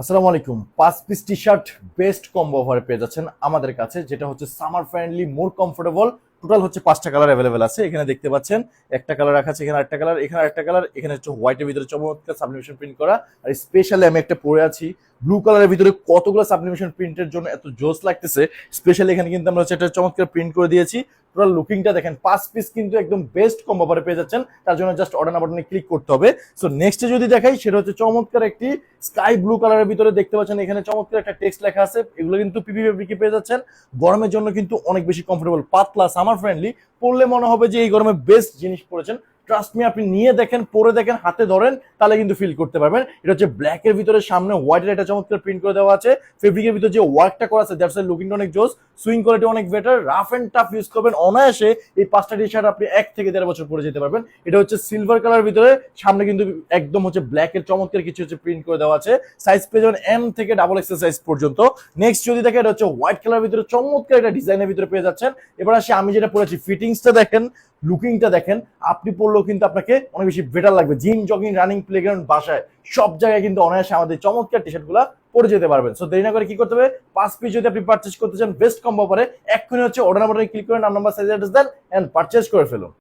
আসসালামু আলাইকুম। 5 piece T shirt best combo অফারে পেয়ে যাচ্ছেন আমাদের কাছে, যেটা হচ্ছে summer friendly, more comfortable. Total হচ্ছে 5টা কালার অ্যাভেলেবেল আছে। এখানে দেখতে পাচ্ছেন একটা কালার রাখা আছে, এখানে আরেকটা কালার, এখানে আরেকটা কালার, এখানে হচ্ছে হোয়াইটের ভিতরে চমৎকার সাবলিমেশন প্রিন্ট করা। আর স্পেশালি আমি একটা পরে আছি ব্লু কালারের ভিতরে, কতগুলো সাবলিমেশন প্রিন্টের জন্য এত জোস লাগতেছে। স্পেশালি এখানে কিন্তু আমরা হচ্ছে একটা চমৎকার প্রিন্ট করে দিয়েছি। টোটাল লুকিংটা দেখেন, 5 পিস কিন্তু একদম বেস্ট কম্বো অফারে পেয়ে যাচ্ছেন। তার জন্য জাস্ট অর্ডার নাও বাটনে ক্লিক করতে হবে। সো নেক্সটে যদি দেখাই, সেটা হচ্ছে চমৎকার একটি স্কাই ব্লু কালারের ভিতরে দেখতে পাচ্ছেন এখানে চমৎকার একটা টেক্সট লেখা আছে। এগুলো কিন্তু পিপি ফেব্রিকে পেয়ে যাচ্ছেন। গরমের জন্য কিন্তু অনেক বেশি কমফোর্টেবল, পাতলা, সামার ফ্রেন্ডলি। পরলে মনে হবে যে এই গরমে বেস্ট জিনিস পরেছেন। ট্রাস্ট মি, আপনি নিয়ে দেখেন, পরে দেখেন, হাতে ধরেন, তাহলে কিন্তু ফিল করতে পারবেন। এটা হচ্ছে ব্ল্যাক এর ভিতরে সামনে হোয়াইটের একটা চমৎকার প্রিন্ট করে দেওয়া আছে। ফেব্রিকের ভিতরে যে ওয়ার্কটা করা আছে, দ্যাটস লুকিংটা অনেক জোস। সুইং কোয়ালিটি অনেক better. Rough and tough use করবেন অনায়াসে। এই 5টা টি শার্ট আপনি 1 থেকে 1.5 বছর পরে যেতে পারবেন। এটা হচ্ছে সিলভার কালার ভিতরে, সামনে কিন্তু একদম হচ্ছে ব্ল্যাক এর চমৎকার কিছু হচ্ছে প্রিন্ট করে দেওয়া আছে। সাইজ পেয়ে যাবেন এম থেকে ডাবল এক্সেল সাইজ পর্যন্ত। নেক্সট যদি দেখেন, এটা হচ্ছে হোয়াইট কালার ভিতরে চমৎকার একটা ডিজাইনের ভিতরে পেয়ে যাচ্ছেন। এবার আসি আমি যেটা পরেছি, ফিটিংসটা দেখেন, লুকিংটা দেখেন। আপনি পরলেও কিন্তু আপনাকে অনেক বেশি বেটার লাগবে। জিম, জগিং, রানিং, প্লেগ্রাউন্ড, বাসায় সব জায়গায় কিন্তু অনায়াসে আমাদের চমৎকার টি শার্ট গুলা পরে যেতে পারবেন। সো দেরি না করে কি করতে হবে, 5 পিস যদি আপনি পারচেজ করতে চান বেস্ট কম্বো পরে, এক্ষুনি হচ্ছে অর্ডার বাটনে ক্লিক করে নাম, number, size, address then and purchase করে ফেলুন।